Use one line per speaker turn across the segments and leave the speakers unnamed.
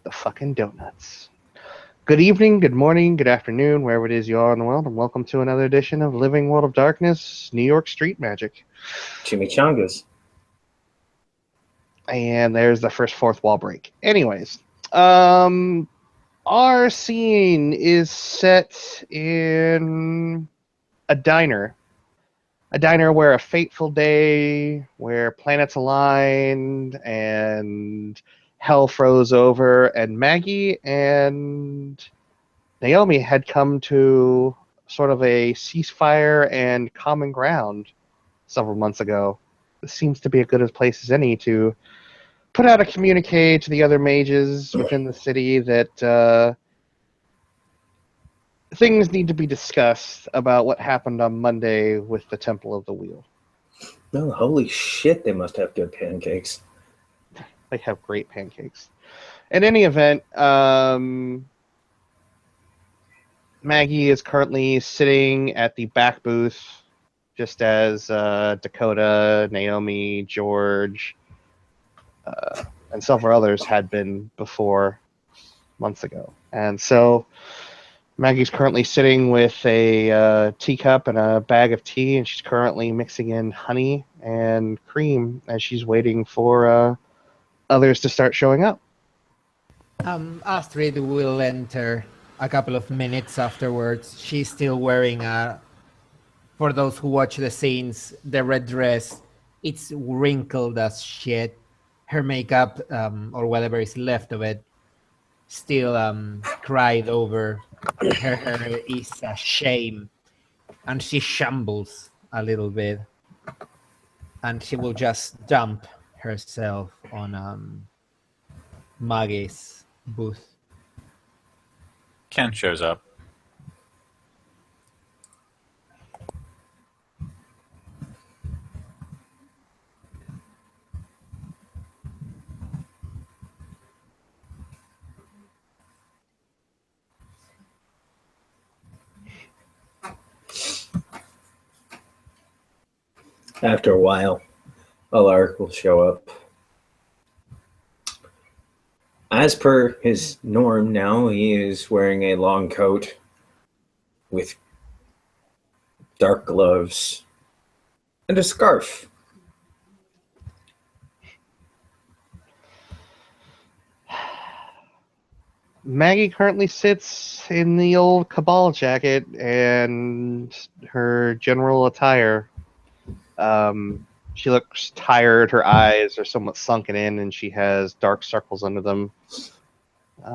the fucking donuts. Good evening, good morning, good afternoon, wherever it is you are in the world, and welcome to another edition of Living World of Darkness, New York Street Magic.
Chimichangas.
And there's the first fourth wall break. Anyways, our scene is set in a diner. A diner where a fateful day, where planets aligned and hell froze over, and Maggie and Naomi had come to sort of a ceasefire and common ground several months ago. This seems to be as good a place as any to put out a communique to the other mages within the city that things need to be discussed about what happened on Monday with the Temple of the Wheel.
Oh, holy shit, they must have good pancakes.
They have great pancakes. In any event, Maggie is currently sitting at the back booth, just as Dakota, Naomi, George, and several others had been before months ago. And so Maggie's currently sitting with a teacup and a bag of tea, and she's currently mixing in honey and cream as she's waiting for others to start showing up.
Astrid will enter a couple of minutes afterwards. She's still wearing for those who watch the scenes, the red dress. It's wrinkled as shit. Her makeup, or whatever is left of it, still cried over. Her hair is a shame. And she shambles a little bit. And she will just dump herself on Maggie's booth.
Ken shows up.
After a while, Alark will show up. As per his norm now, he is wearing a long coat with dark gloves and a scarf.
Maggie currently sits in the old Cabal jacket and her general attire. She looks tired, her eyes are somewhat sunken in, and she has dark circles under them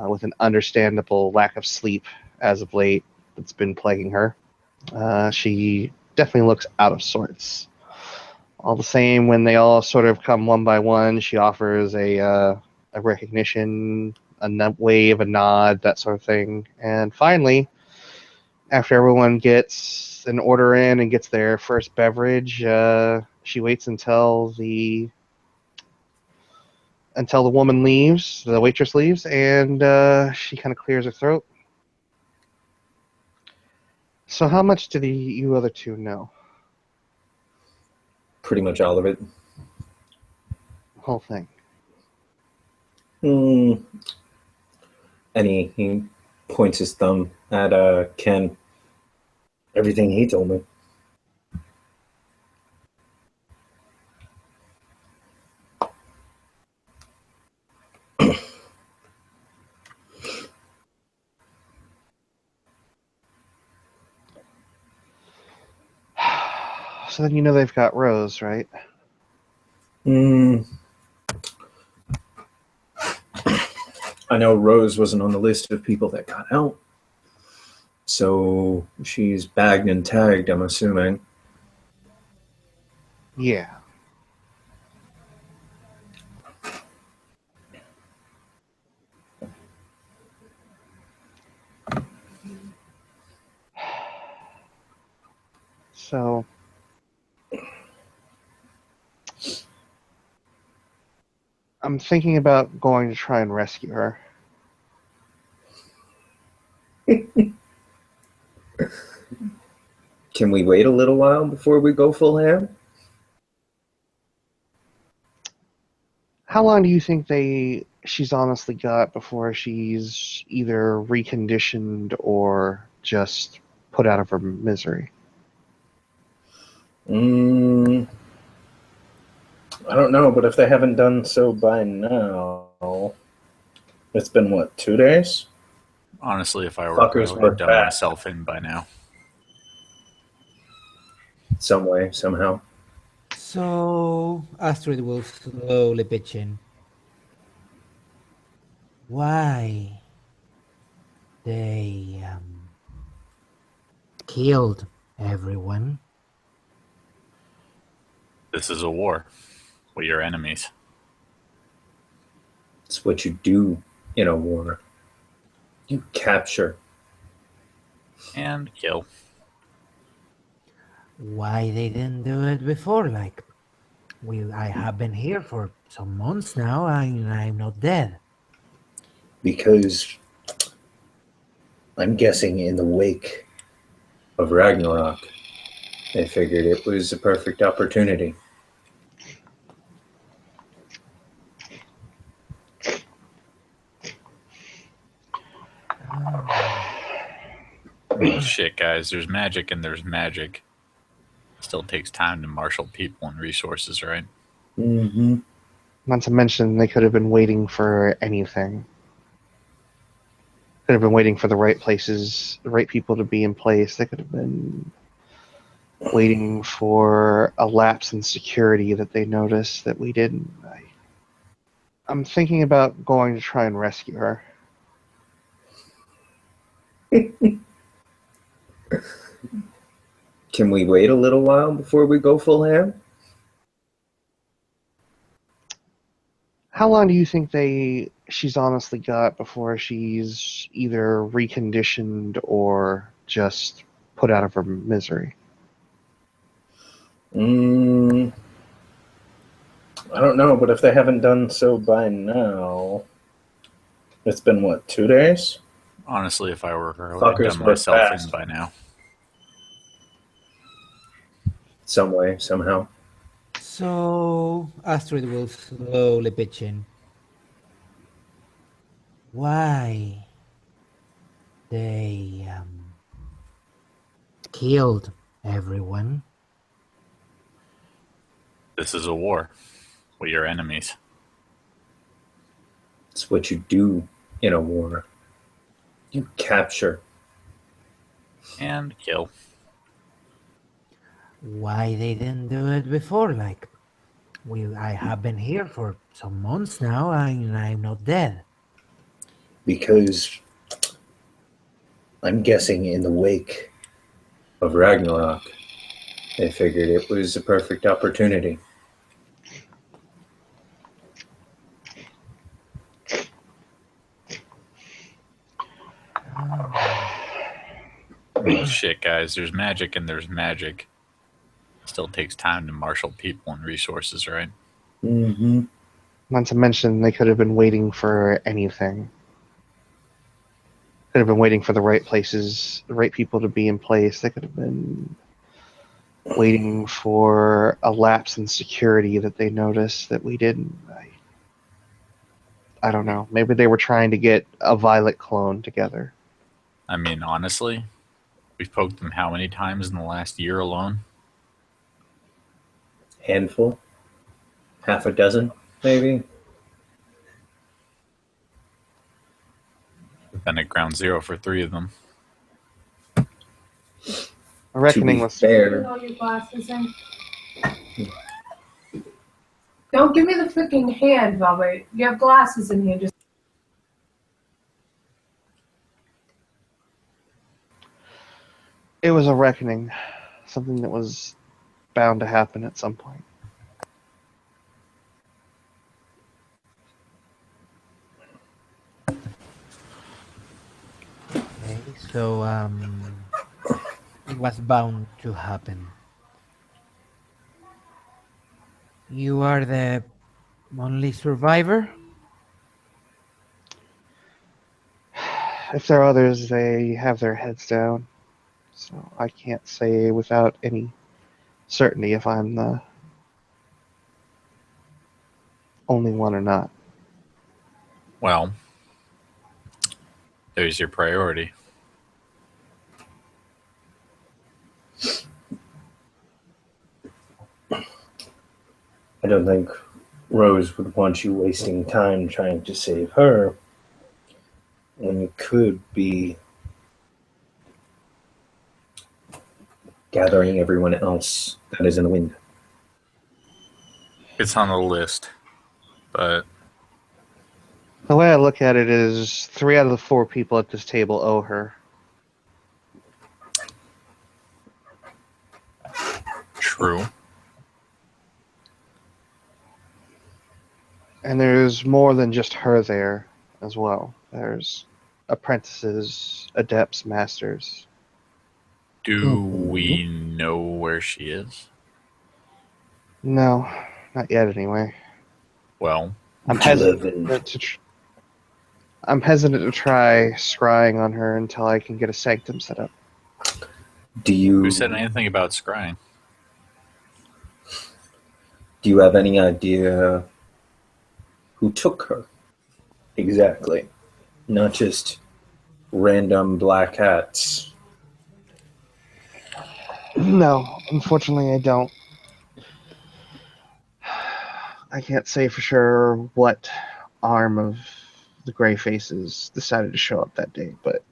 with an understandable lack of sleep as of late that's been plaguing her. She definitely looks out of sorts. All the same, when they all sort of come one by one, she offers a recognition, a wave, a nod, that sort of thing. And finally, after everyone gets an order in and gets their first beverage, she waits until the woman leaves, the waitress leaves, and she kind of clears her throat. So how much do you other two know?
Pretty much all of it.
The whole thing.
And he points his thumb at Ken. Everything he told me.
So then you know they've got Rose, right?
I know Rose wasn't on the list of people that got out. So she's bagged and tagged, I'm assuming.
Yeah. So I'm thinking about going to try and rescue her.
Can we wait a little while before we go full ham?
How long do you think they she's honestly got before she's either reconditioned or just put out of her misery?
I don't know, but if they haven't done so by now, it's been what, 2 days?
Honestly, if I were her,
Fuckers
I would
were
have done
fat.
myself in by now.
Some way, somehow.
So Astrid will slowly pitch in. Why they killed everyone?
This is a war. We're your enemies.
It's what you do in a war. You capture.
And kill.
Why they didn't do it before? Like, I have been here for some months now, and I'm not dead.
Because I'm guessing in the wake of Ragnarok, they figured it was a perfect opportunity.
Shit, guys, there's magic and there's magic. Still takes time to marshal people and resources, right?
Mm-hmm.
Not to mention, they could have been waiting for anything. Could have been waiting for the right places, the right people to be in place. They could have been waiting for a lapse in security that they noticed that we didn't. I'm thinking about going to try and rescue her.
Can we wait a little while before we go full ham?
How long do you think she's honestly got before she's either reconditioned or just put out of her misery?
I don't know, but if they haven't done so by now, it's been what, 2 days?
Honestly, if I were her, I would have
Fuckers
done
were
myself
fast.
in by now.
Some way, somehow.
So Astrid will slowly pitch in. Why they killed everyone?
This is a war. We're your enemies.
It's what you do in a war. You capture.
And kill.
Why they didn't do it before? Like, I have been here for some months now, and I'm not dead.
Because I'm guessing in the wake of Ragnarok, they figured it was a perfect opportunity.
Shit, guys, there's magic and there's magic. Still takes time to marshal people and resources, right?
Mm-hmm.
Not to mention, they could have been waiting for anything. Could have been waiting for the right places, the right people to be in place. They could have been waiting for a lapse in security that they noticed that we didn't. I don't know. Maybe they were trying to get a Violet clone together.
I mean, honestly, we've poked them how many times in the last year alone?
Handful? Half a dozen, maybe?
We've been at ground zero for 3 of them.
A reckoning was
fair.
Put all your glasses in. Don't give me the freaking hand, Velvet. You have glasses in here. Just
it was a reckoning, something that was bound to happen at some point.
Okay, so it was bound to happen. You are the only survivor?
If there are others, they have their heads down. So I can't say without any certainty if I'm the only one or not.
Well, there's your priority.
I don't think Rose would want you wasting time trying to save her when you could be gathering everyone else that is in the wind.
It's on the list, but
The way I look at it is 3 out of the 4 people at this table owe her.
true.
And there's more than just her there as well. There's apprentices, adepts, masters.
Do we know where she is?
No, not yet anyway.
Well,
I'm hesitant to try scrying on her until I can get a sanctum set up.
who said anything about scrying?
Do you have any idea who took her? Exactly. Not just random black hats.
No, unfortunately I don't. I can't say for sure what arm of the Grey Faces decided to show up that day, but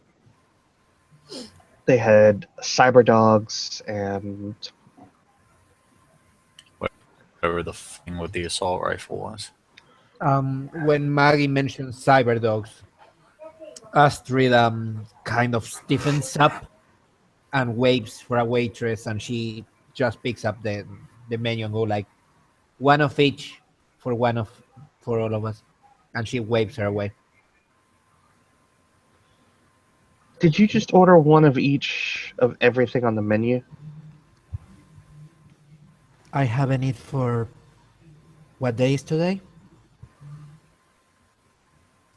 they had cyber dogs and
Whatever the thing with the assault rifle was.
When Maggie mentioned cyber dogs, Astrid kind of stiffens up and waves for a waitress, and she just picks up the menu and go like, one of each for all of us, and she waves her away.
Did you just order one of each of everything on the menu?
I have a need for what day is today?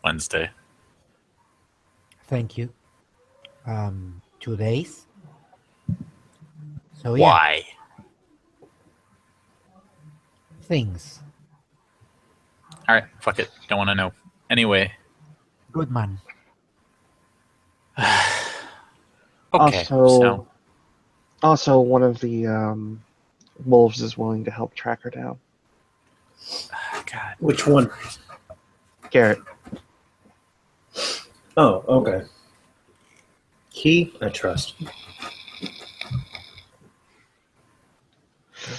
Wednesday.
Thank you. 2 days. So yeah,
Why?
things.
All right, fuck it. Don't want to know. Anyway.
Good man.
Okay. So
Also, one of the wolves is willing to help track her down.
God.
Which one?
Garrett.
Oh, okay. He, I trust.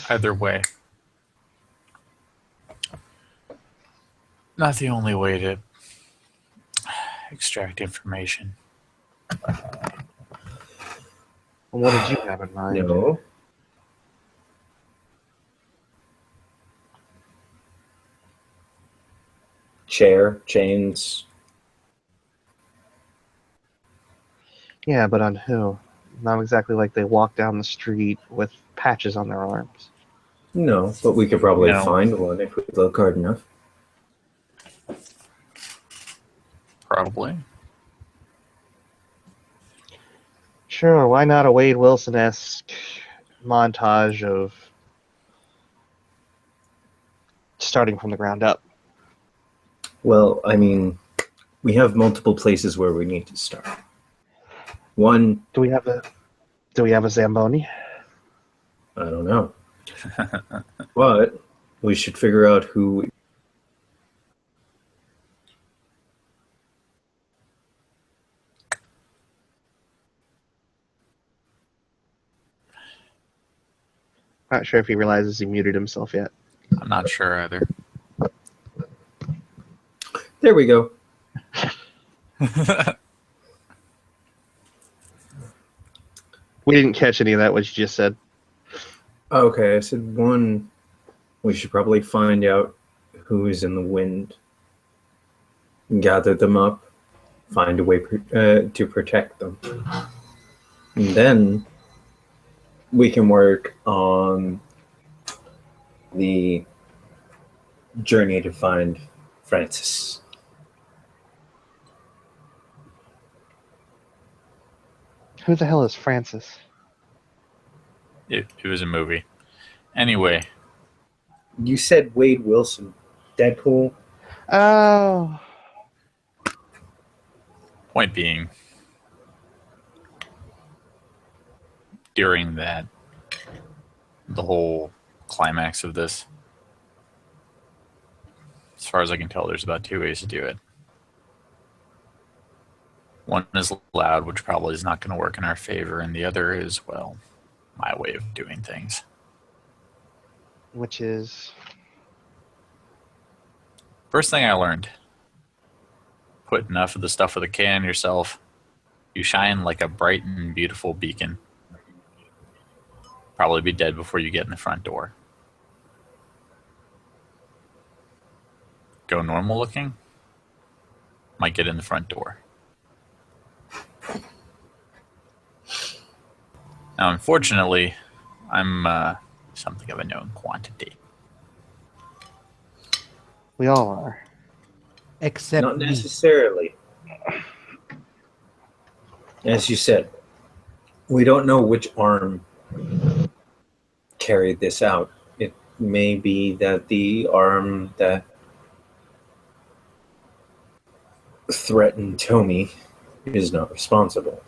Either way. Not the only way to extract information.
What did you have in mind?
No. Chair, chains.
Yeah, but on who? Not exactly like they walk down the street with patches on their arms.
No, but we could probably
No.
find one if we look hard enough.
Probably.
Sure, why not a Wade Wilson-esque montage of starting from the ground up?
Well, I mean, we have multiple places where we need to start. One,
Do we have a Zamboni?
I don't know. But we should figure out who.
Not sure if he realizes he muted himself yet.
I'm not sure either.
There we go.
We didn't catch any of that, what you just said.
Okay, I said one, we should probably find out who is in the wind, gather them up, find a way to protect them. And then we can work on the journey to find Francis.
Who the hell is Francis?
It was a movie. Anyway.
You said Wade Wilson, Deadpool.
Oh,
Point being, during the whole climax of this, as far as I can tell, there's about 2 ways to do it. One is loud, which probably is not going to work in our favor, and the other is, well, my way of doing things.
Which is
First thing I learned, put enough of the stuff with a K on yourself, you shine like a bright and beautiful beacon. Probably be dead before you get in the front door. Go normal looking, might get in the front door. Now, unfortunately, I'm something of a known quantity.
we all are.
Except
Not
me.
necessarily. As you said, we don't know which arm carried this out. It may be that the arm that threatened Tommy is not responsible.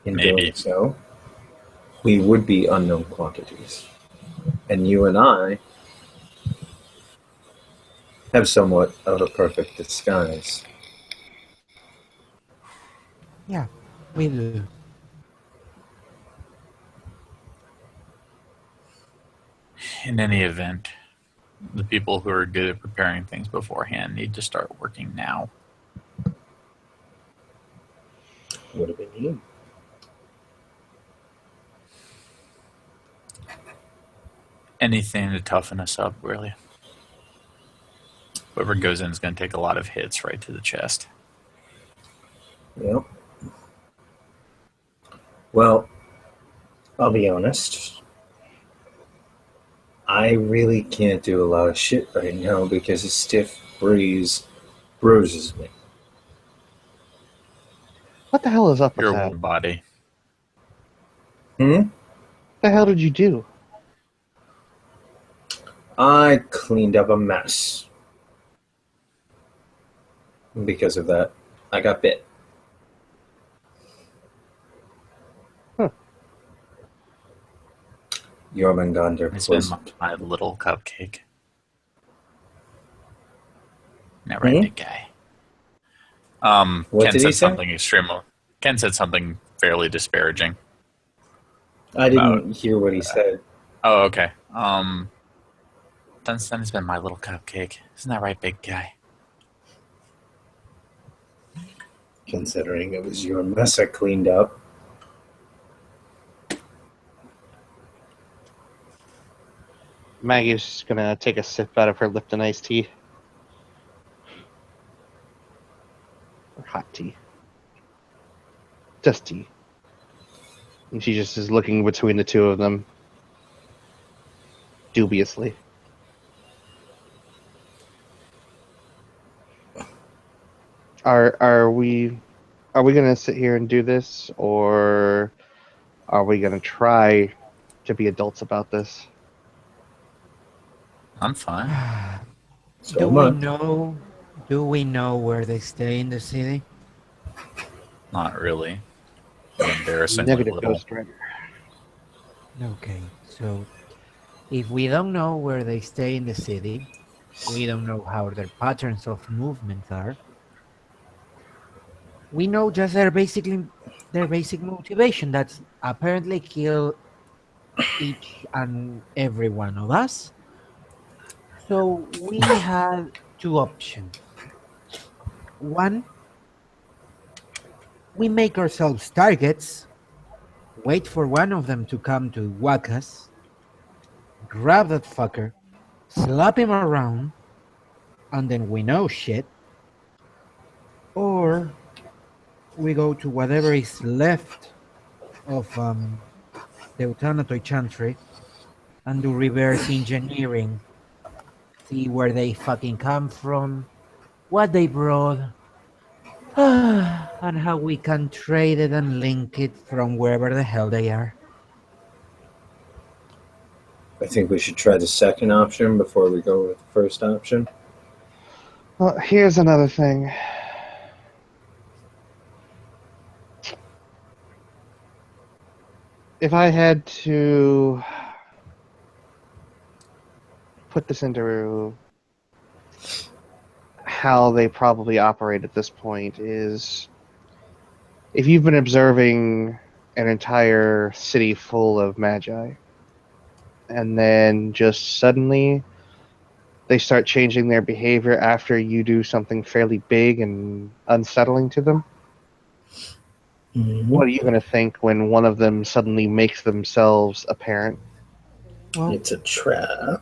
In
Maybe.
doing so, we would be unknown quantities. And you and I have somewhat of a perfect disguise.
Yeah, we do.
In any event, the people who are good at preparing things beforehand need to start working now.
Would have been you.
Anything to toughen us up, really. Whoever goes in is going to take a lot of hits right to the chest.
Yep. Well, I'll be honest. I really can't do a lot of shit right now because a stiff breeze bruises me.
What the hell is up with
Your
that?
body.
Hmm?
What the hell did you do?
I cleaned up a mess. Because of that, I got bit.
Huh.
Jormungandr
It's
was...
been my little cupcake. Not right,
Hmm?
big guy.
What
Ken
did he
said
say?
something extremely. Ken said something fairly disparaging.
I didn't hear what he said.
Oh, okay. Dunstan has been my little cupcake. Isn't that right, big guy?
Considering it was your mess I cleaned up.
Maggie's gonna take a sip out of her Lipton iced tea. Or hot tea. Just tea. And she just is looking between the two of them. Dubiously. Are we gonna sit here and do this, or are we gonna try to be adults about this?
I'm fine.
So
Do
much.
we know where they stay in the city?
Not really. But embarrassingly
Negative
little.
Ghost Rider.
Okay, so if we don't know where they stay in the city, we don't know how their patterns of movements are. We know just their basic motivation. That's apparently kill each and every one of us. So we had two options. One, we make ourselves targets, wait for one of them to come to whack us, grab that fucker, slap him around, and then we know shit. Or we go to whatever is left of the Utanatoy Chantry and do reverse engineering. See where they fucking come from, what they brought, and how we can trade it and link it from wherever the hell they are.
I think we should try the second option before we go with the first option.
Well, here's another thing. If I had to put this into how they probably operate at this point is if you've been observing an entire city full of magi and then just suddenly they start changing their behavior after you do something fairly big and unsettling to them, what are you going to think when one of them suddenly makes themselves apparent?
Well,
It's a trap.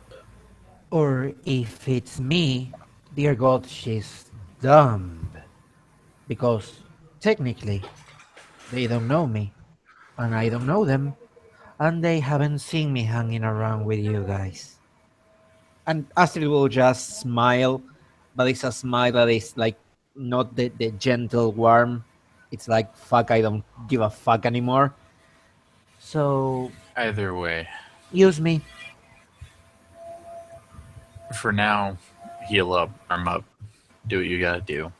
or if it's me, dear God, she's dumb. Because technically, they don't know me, and I don't know them, and they haven't seen me hanging around with you guys. And Astrid will just smile, but it's a smile that is like not the gentle, warm. It's like, fuck, I don't give a fuck anymore. So
Either way,
use me.
for now, heal up, arm up, do what you gotta do.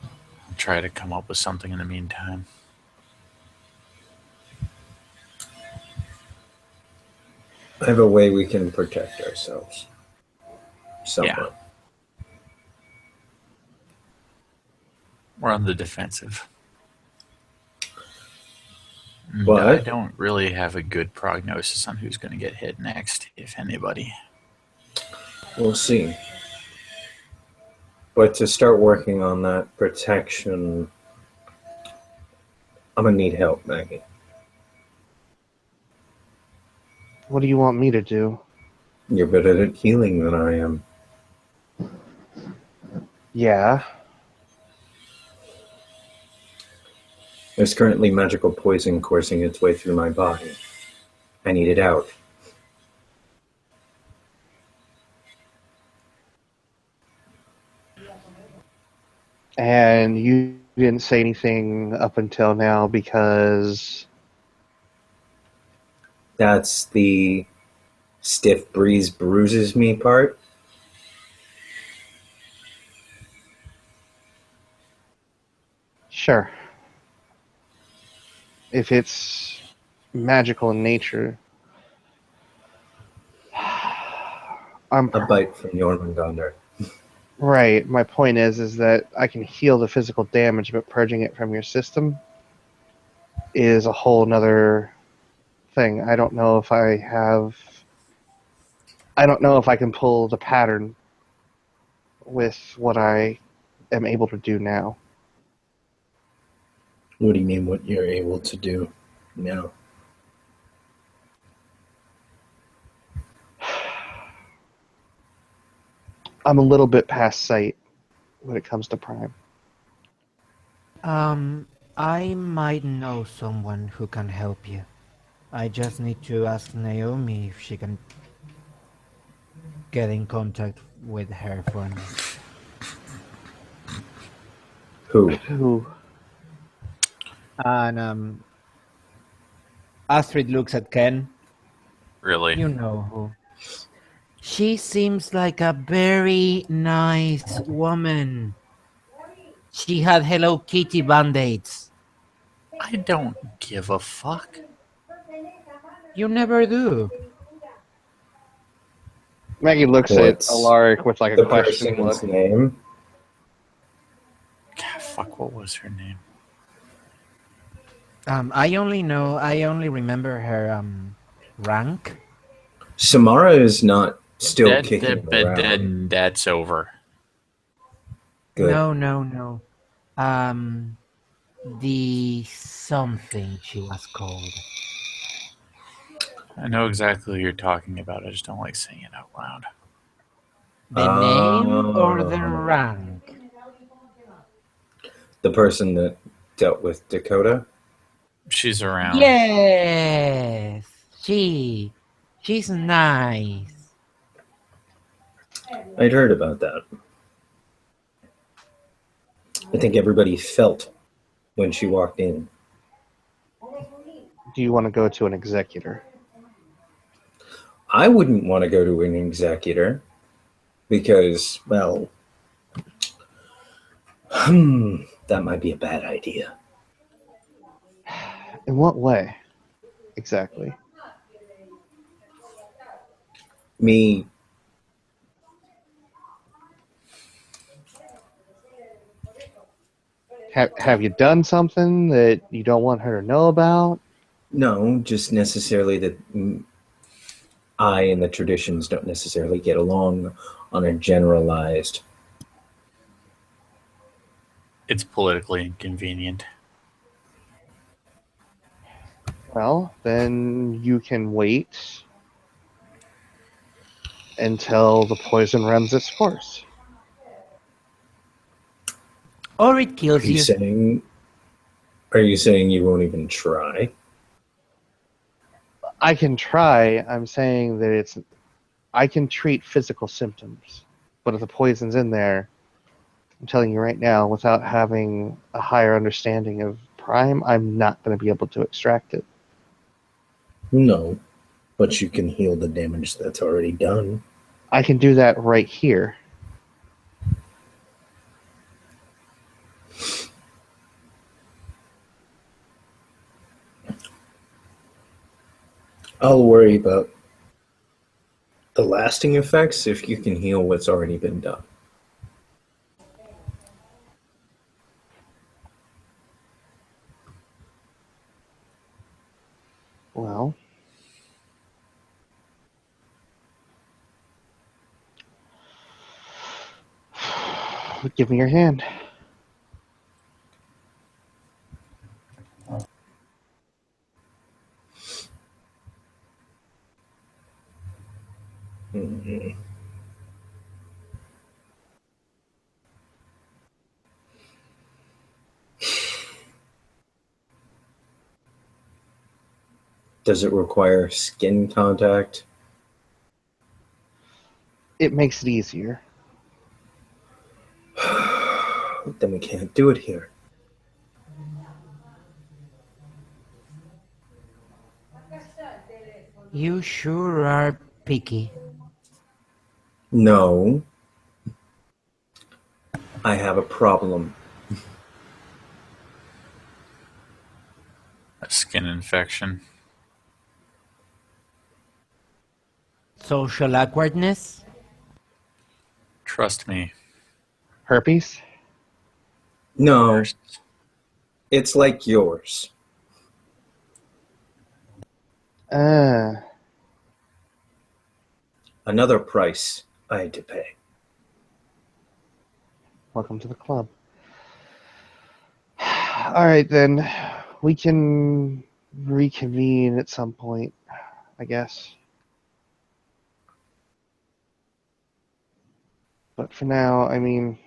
I'll try to come up with something in the meantime.
I have a way we can protect ourselves. Somewhat.
We're on the defensive.
What?
I don't really have a good prognosis on who's going to get hit next, if anybody.
We'll see. But to start working on that protection, I'm gonna need help, Maggie.
What do you want me to do?
You're better at healing than I am.
Yeah.
There's currently magical poison coursing its way through my body. I need it out.
And you didn't say anything up until now because
That's the stiff breeze bruises me part.
sure. If it's magical in nature, I'm
A bite from Jormungandr.
right. My point is that I can heal the physical damage, but purging it from your system is a whole nother thing. I don't know if I can pull the pattern with what I am able to do now.
What do you mean what you're able to do now?
I'm a little bit past sight when it comes to Prime.
I might know someone who can help you. I just need to ask Naomi if she can get in contact with her for me.
Who?
Who?
And Astrid looks at Ken.
Really?
You know who. She seems like a very nice woman. She had Hello Kitty band-aids.
I don't give a fuck.
You never do.
Maggie looks
What's
at Alaric with like a
The
question
person's
look.
name?
God, fuck, what was her name?
I only remember her rank.
Samara is not still kicking
Dead,
around.
and that's over.
Good.
No. The something she was called.
I know exactly who you're talking about. I just don't like saying it out loud.
The name or the rank?
The person that dealt with Dakota?
She's around.
Yes, she's nice.
I'd heard about that. I think everybody felt when she walked in.
Do you want to go to an executor?
I wouldn't want to go to an executor because, well, That might be a bad idea.
In what way? Exactly.
Me,
Have you done something that you don't want her to know about?
no, just necessarily that I and the traditions don't necessarily get along on a generalized.
It's politically inconvenient.
Well, then you can wait until the poison runs its course.
Or it
Are
kills
you
you.
saying? Are you saying you won't even try?
I can try. I'm saying that I can treat physical symptoms, but if the poison's in there, I'm telling you right now, without having a higher understanding of Prime, I'm not going to be able to extract it.
No, but you can heal the damage that's already done.
I can do that right here.
I'll worry about the lasting effects if you can heal what's already been done.
Well, give me your hand.
Mhm. Does it require skin contact?
It makes it easier.
Then we can't do it here.
You sure are picky.
No, I have a problem.
A skin infection.
Social awkwardness?
Trust me.
Herpes?
No,
Worst.
it's like yours.
Uh,
Another price I had to pay.
welcome to the club. All right, then. We can reconvene at some point, I guess. But for now, I mean,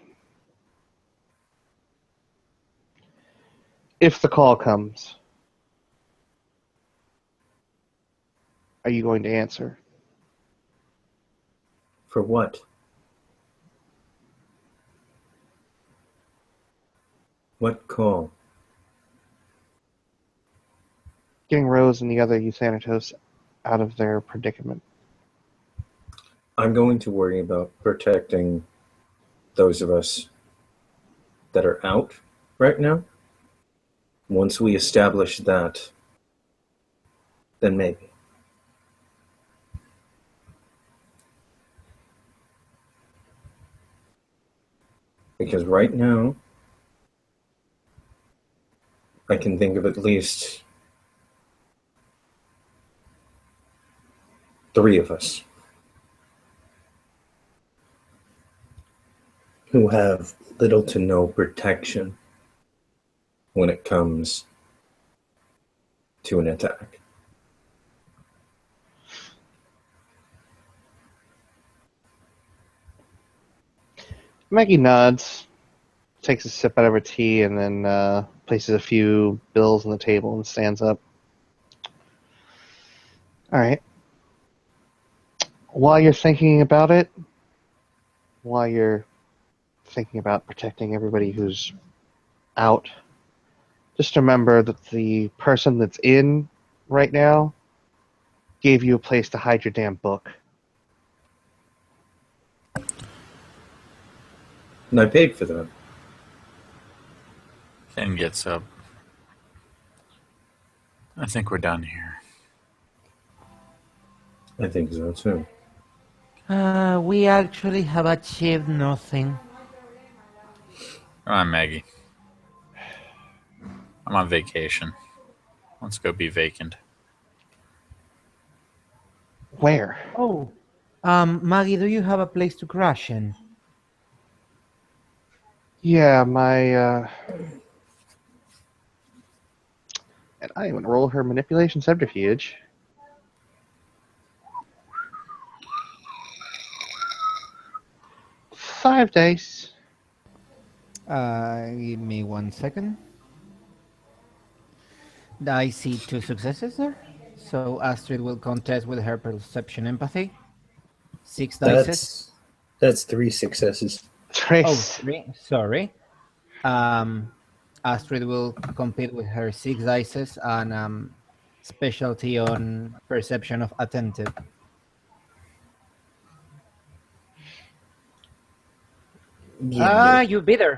if the call comes, are you going to answer?
For what? What call?
Getting Rose and the other Euthanatos out of their predicament.
I'm going to worry about protecting those of us that are out right now. Once we establish that, then maybe. Because right now, I can think of at least 3 of us who have little to no protection when it comes to an attack.
Maggie nods, takes a sip out of her tea, and then places a few bills on the table and stands up. All right. While you're thinking about it, while you're thinking about protecting everybody who's out, just remember that the person that's in right now gave you a place to hide your damn book.
And I paid for them.
Finn gets up. I think we're done here.
I think so too.
We actually have achieved nothing.
Come on, Maggie. I'm on vacation. Let's go be vacant.
Where?
Oh, Maggie, do you have a place to crash in?
Yeah, my and I would roll her manipulation subterfuge. Five dice.
Give me 1 second. I see 2 successes there. So Astrid will contest with her perception empathy. 6 dice.
That's 3 successes.
Oh,
Trace.
3. Sorry. Astrid will compete with her 6 dice and specialty on perception of attentive.
Yeah.
You beat her.